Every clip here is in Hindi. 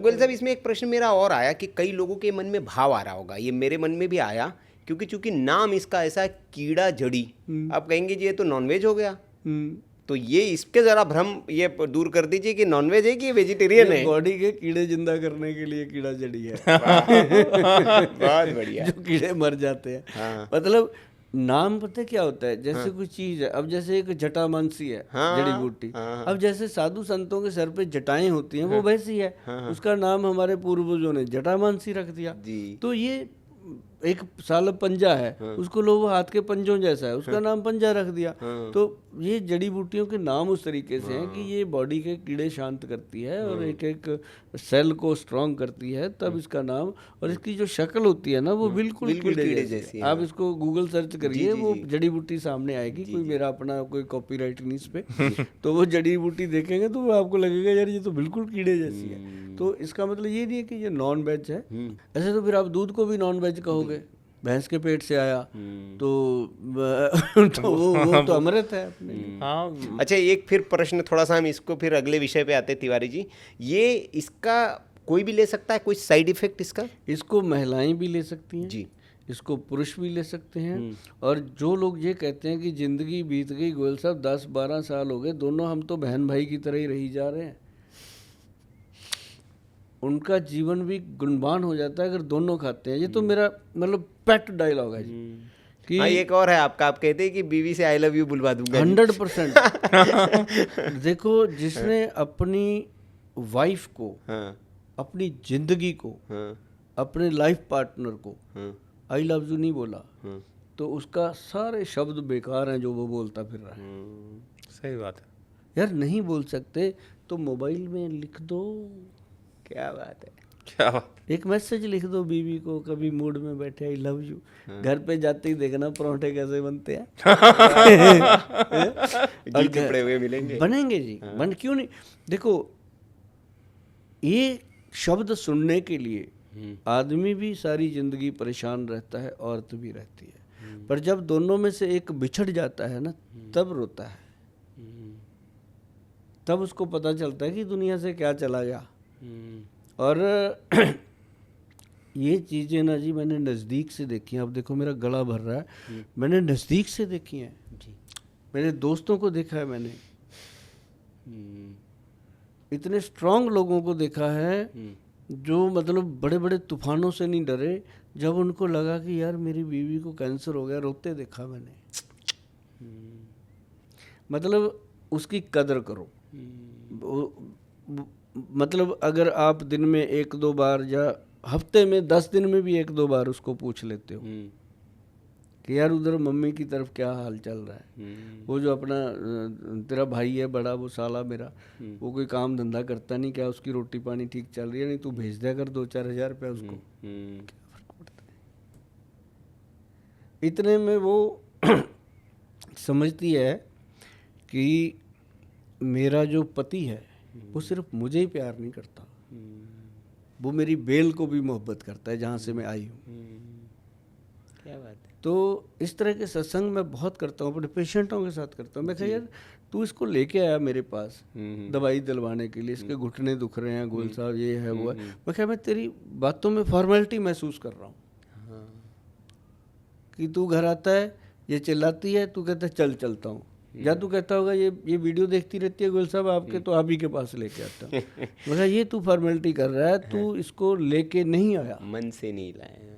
गोयल साहब, इसमें एक प्रश्न मेरा और आया कि कई लोगों के मन में भाव आ रहा होगा, ये मेरे मन में भी आया, क्योंकि चूंकि नाम इसका ऐसा है कीड़ा जड़ी, आप कहेंगे जी ये तो नॉनवेज हो गया, तो ये इसके जरा भ्रम ये दूर कर दीजिए कि नॉनवेज है कि वेजिटेरियन है। बॉडी के कीड़े जिंदा करने के लिए कीड़ा जड़ी है। बहुत बढ़िया। जो कीड़े मर जाते हैं। हाँ। मतलब नाम पता है क्या होता है, जैसे कोई चीज है, अब जैसे एक जटामांसी है, जड़ी बूटी, अब जैसे साधु संतों के सर पे जटाएं होती हैं, वो वैसी है, उसका नाम हमारे पूर्वजों ने जटामांसी रख दिया। तो ये एक साल पंजा है, उसको लोग हाथ के पंजों जैसा है, उसका नाम पंजा रख दिया। तो ये जड़ी बूटियों के नाम उस तरीके से हैं कि ये बॉडी के कीड़े शांत करती है और एक एक सेल को स्ट्रांग करती है, तब इसका नाम। और इसकी जो शक्ल होती है ना, वो बिल्कुल कीड़े जैसी है। आप इसको गूगल सर्च करिए, वो जड़ी बूटी सामने आएगी। कोई मेरा अपना कोई कॉपीराइट नहीं इस पे, तो वो जड़ी बूटी देखेंगे तो आपको लगेगा यार ये तो बिल्कुल कीड़े जैसी है। तो इसका मतलब ये नहीं है कि ये नॉन वेज है। ऐसे तो फिर आप दूध को भी नॉन वेज कहोगे, भैंस के पेट से आया तो वो तो अमृत है अपने लिए। हाँ। अच्छा, एक फिर प्रश्न थोड़ा सा हम इसको फिर अगले विषय पे आते हैं तिवारी जी, ये इसका कोई भी ले सकता है, कोई साइड इफेक्ट इसका? इसको महिलाएं भी ले सकती हैं जी, इसको पुरुष भी ले सकते हैं। और जो लोग ये कहते हैं कि जिंदगी बीत गई गोयल साहब, 10-12 साल हो गए, दोनों हम तो बहन भाई की तरह ही रही जा रहे हैं, उनका जीवन भी गुणवान हो जाता है अगर दोनों खाते हैं। ये तो मेरा मतलब पेट डायलॉग है जी कि हाँ, एक और है आपका, आप कहते हैं कि बीवी से आई लव यू बुलवा दूंगा। 100%। देखो, जिसने अपनी वाइफ को, अपनी जिंदगी को, अपने लाइफ पार्टनर को आई लव यू नहीं बोला, तो उसका सारे शब्द बेकार हैं जो वो बोलता फिर रहा है। सही बात है यार, नहीं बोल सकते तो मोबाइल में लिख दो। क्या बात है, क्या बात। एक मैसेज लिख दो बीवी को, कभी मूड में बैठे आई लव यू। घर पे जाते ही देखना परोठे कैसे बनते हैं। घी चिपड़े हुए मिलेंगे, बनेंगे जी। बन क्यों नहीं। देखो, ये शब्द सुनने के लिए आदमी भी सारी जिंदगी परेशान रहता है, औरत भी रहती है, पर जब दोनों में से एक बिछड़ जाता है ना, तब रोता है, तब उसको पता चलता है कि दुनिया से क्या चला गया। और ये चीज़ें ना जी मैंने नज़दीक से देखी हैं। अब देखो मेरा गला भर रहा है, मैंने नज़दीक से देखी हैं जी। मेरे दोस्तों को देखा है मैंने, इतने स्ट्रांग लोगों को देखा है जो मतलब बड़े बड़े तूफानों से नहीं डरे। जब उनको लगा कि यार मेरी बीवी को कैंसर हो गया, रोते देखा मैंने। मतलब उसकी कदर करो। मतलब अगर आप दिन में 1-2 बार या हफ्ते में 10 दिन में भी 1-2 बार उसको पूछ लेते हो कि यार उधर मम्मी की तरफ क्या हाल चल रहा है, वो जो अपना तेरा भाई है बड़ा, वो साला मेरा, वो कोई काम धंधा करता नहीं, क्या उसकी रोटी पानी ठीक चल रही है, नहीं तू भेज दिया कर 2-4 हज़ार रुपया उसको, क्या फर्क पड़ता है। इतने में वो समझती है कि मेरा जो पति है वो सिर्फ मुझे ही प्यार नहीं करता, वो मेरी बेल को भी मोहब्बत करता है जहाँ से मैं आई हूँ। क्या बात है। तो इस तरह के सत्संग मैं बहुत करता हूँ, अपने पेशेंटों के साथ करता हूँ। मैं कहा यार तू इसको लेके आया मेरे पास दवाई दिलवाने के लिए, इसके घुटने दुख रहे हैं गोयल साहब, ये है वो है। मैं कहा मैं तेरी बातों में फॉर्मेलिटी महसूस कर रहा हूँ कि तू घर आता है, ये चिल्लाती है, तू कहता है चल चलता हूँ, या तू कहता होगा ये वीडियो देखती रहती है गोयल साहब आपके, तो आप ही के पास लेके आता हूँ। मैं कहा ये तू फॉर्मेलिटी कर रहा है, तू इसको लेके नहीं आया, मन से नहीं लाया।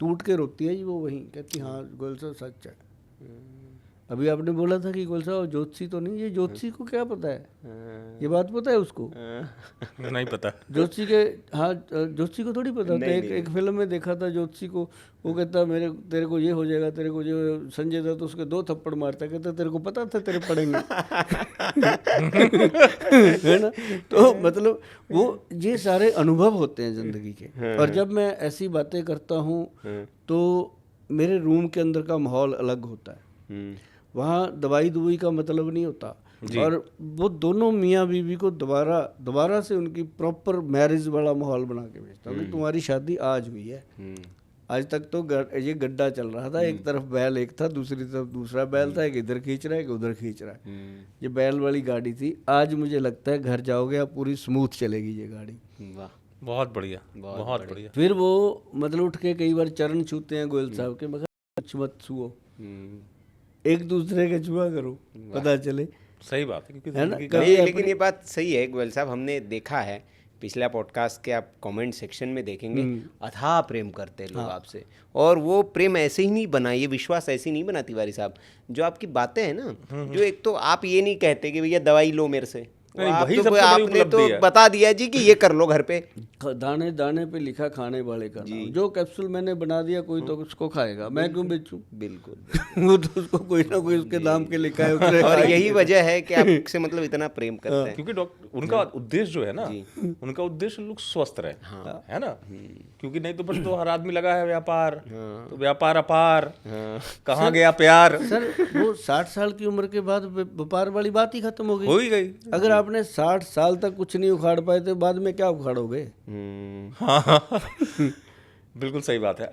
टूट के रोती है जी वो, वहीं कहती हाँ गोयल साहब सच है। अभी आपने बोला था कि गोयल साहब ज्योतिषी तो नहीं, ये ज्योतिषी को क्या पता है, ये बात पता है उसको? नहीं पता ज्योतिषी के, हाँ ज्योतिषी को थोड़ी पता था। एक फिल्म में देखा था ज्योतिषी को, वो कहता तेरे को ये हो जाएगा, तेरे को ये, संजय दत्त उसके 2 थप्पड़ मारता, कहता तेरे को पता था तेरे पड़ेंगे। है ना। तो मतलब वो ये सारे अनुभव होते हैं जिंदगी के। और जब मैं ऐसी बातें करता हूँ तो मेरे रूम के अंदर का माहौल अलग होता है, वहाँ दवाई दुवाई का मतलब नहीं होता। और वो दोनों मियाँ बीवी को दोबारा से उनकी प्रॉपर मैरिज वाला माहौल बना के भेजता हूँ कि तुम्हारी शादी आज हुई है, आज तक तो ये गड्ढा चल रहा था, एक तरफ बैल एक था, दूसरी तरफ दूसरा बैल था, एक इधर खींच रहा है एक उधर खींच रहा है। ये बैल वाली गाड़ी थी। आज मुझे लगता है घर जाओगे आप पूरी स्मूथ चलेगी ये गाड़ी। वाह, बहुत बढ़िया, बहुत बढ़िया। फिर वो मतलब उठ के कई बार चरण छूते हैं गोयल साहब के, मगर कुछ मत छुओ, एक दूसरे के छुआ करो, पता चले। सही बात है, क्योंकि है ना? जिंदगी कभी लेकिन ये बात सही है गोयल साहब, हमने देखा है पिछला पॉडकास्ट के, आप कमेंट सेक्शन में देखेंगे अथाह प्रेम करते हैं लोग आपसे, और वो प्रेम ऐसे ही नहीं बना, ये विश्वास ऐसे ही नहीं बना तिवारी साहब। जो आपकी बातें हैं ना, जो एक तो आप ये नहीं कहते कि भैया दवाई लो मेरे से, नहीं, आप वही तो सबसे बड़ी आपने उपलब्धि तो है। बता दिया जी कि ये कर लो घर पे। दाने दाने पे लिखा खाने वाले का नाम। जो कैप्सूल मैंने बना दिया कोई तो उसको खाएगा, मैं क्यों बेचूं? बिल्कुल। वो तो उसको कोई ना कोई उसके दाम के लिखा है उसने और खाई। यही वजह है कि आपसे मतलब इतना प्रेम करते हैं। क्योंकि डॉक्टर उनका उद्देश्य जो है ना, उनका उद्देश्य लोग स्वस्थ रहे, है ना। क्योंकि नहीं तो बस तो हर आदमी लगा है व्यापार, तो व्यापार अपार, कहाँ गया प्यार, सर वो 60 साल की उम्र के बाद व्यापार वाली बात ही खत्म हो गई। हो ही गई। अगर आपने 60 साल तक कुछ नहीं उखाड़ पाए तो बाद में क्या उखाड़ोगे? हाँ बिल्कुल सही बात है।